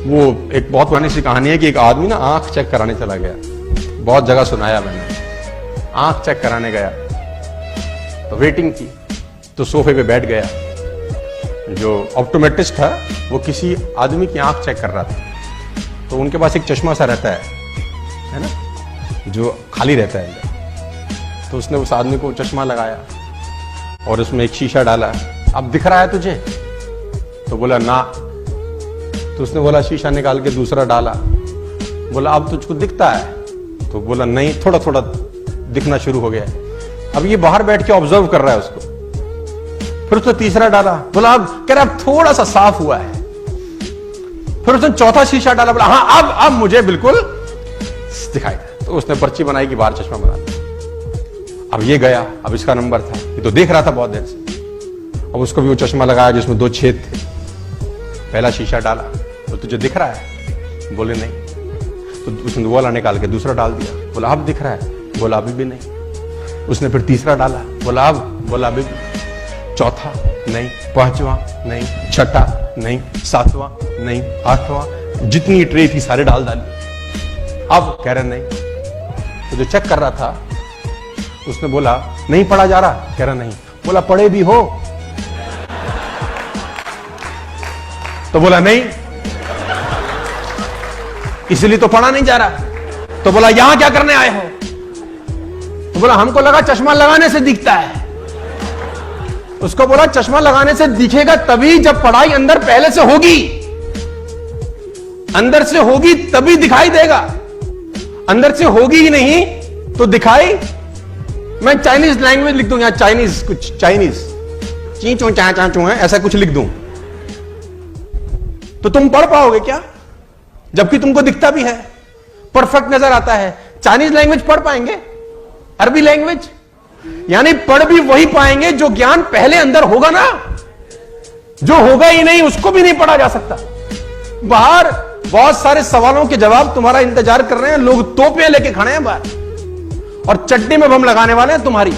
वो एक बहुत पुरानी सी कहानी है कि एक आदमी ना आंख चेक कराने चला गया। बहुत जगह सुनाया मैंने। आंख चेक कराने गया तो वेटिंग की, तो सोफे पे बैठ गया। जो ऑप्टोमेट्रिस्ट था वो किसी आदमी की आंख चेक कर रहा था। तो उनके पास एक चश्मा सा रहता है ना, जो खाली रहता है अंदर। तो उसने उस आदमी को चश्मा लगाया और उसमें एक शीशा डाला। अब दिख रहा है तुझे? तो बोला ना। तो उसने बोला शीशा निकाल के दूसरा डाला। बोला अब तुझको दिखता है? तो बोला नहीं, थोड़ा थोड़ा दिखना शुरू हो गया। अब ये बाहर बैठ के ऑब्जर्व कर रहा है उसको। फिर उसने तीसरा डाला। बोला अब, कह रहा अब थोड़ा सा साफ हुआ है। फिर उसने चौथा शीशा डाला। बोला हाँ अब मुझे बिल्कुल दिखाई दे। तो उसने पर्ची बनाई कि बाहर चश्मा बना दिया। अब ये गया, अब इसका नंबर था, ये तो देख रहा था बहुत देर से। अब उसको भी वो चश्मा लगाया जिसमें 2 छेद थे। पहला शीशा डाला तो तुझे दिख रहा है? बोले नहीं। तो उसने वाला निकाल के दूसरा डाल दिया। बोला अब दिख रहा है? बोला अभी भी नहीं। उसने फिर तीसरा डाला। बोला अब? बोला अभी भी। चौथा नहीं, पांचवा नहीं, छठा नहीं, सातवां नहीं, आठवां, जितनी ट्रे थी सारे डाल डाली। अब कह रहे नहीं। तो जो चेक कर रहा था उसने बोला नहीं पढ़ा जा रहा? कह रहा नहीं। बोला पढ़े भी हो? तो बोला नहीं, इसलिए तो पढ़ा नहीं जा रहा। तो बोला यहां क्या करने आए हो? तो बोला हमको लगा चश्मा लगाने से दिखता है। उसको बोला चश्मा लगाने से दिखेगा तभी जब पढ़ाई अंदर पहले से होगी। अंदर से होगी तभी दिखाई देगा। अंदर से होगी ही नहीं तो दिखाई। मैं चाइनीज लैंग्वेज लिख दूं, यहां चाइनीज, कुछ चाइनीज ची चो चा चा चो है, ऐसा कुछ लिख दूं तो तुम पढ़ पाओगे क्या? जबकि तुमको दिखता भी है, परफेक्ट नजर आता है। चाइनीज लैंग्वेज पढ़ पाएंगे? अरबी लैंग्वेज? यानी पढ़ भी वही पाएंगे जो ज्ञान पहले अंदर होगा ना। जो होगा ही नहीं उसको भी नहीं पढ़ा जा सकता। बाहर बहुत सारे सवालों के जवाब तुम्हारा इंतजार कर रहे हैं। लोग तोपियां लेके खड़े हैं बाहर और चड्डी में बम लगाने वाले हैं तुम्हारी।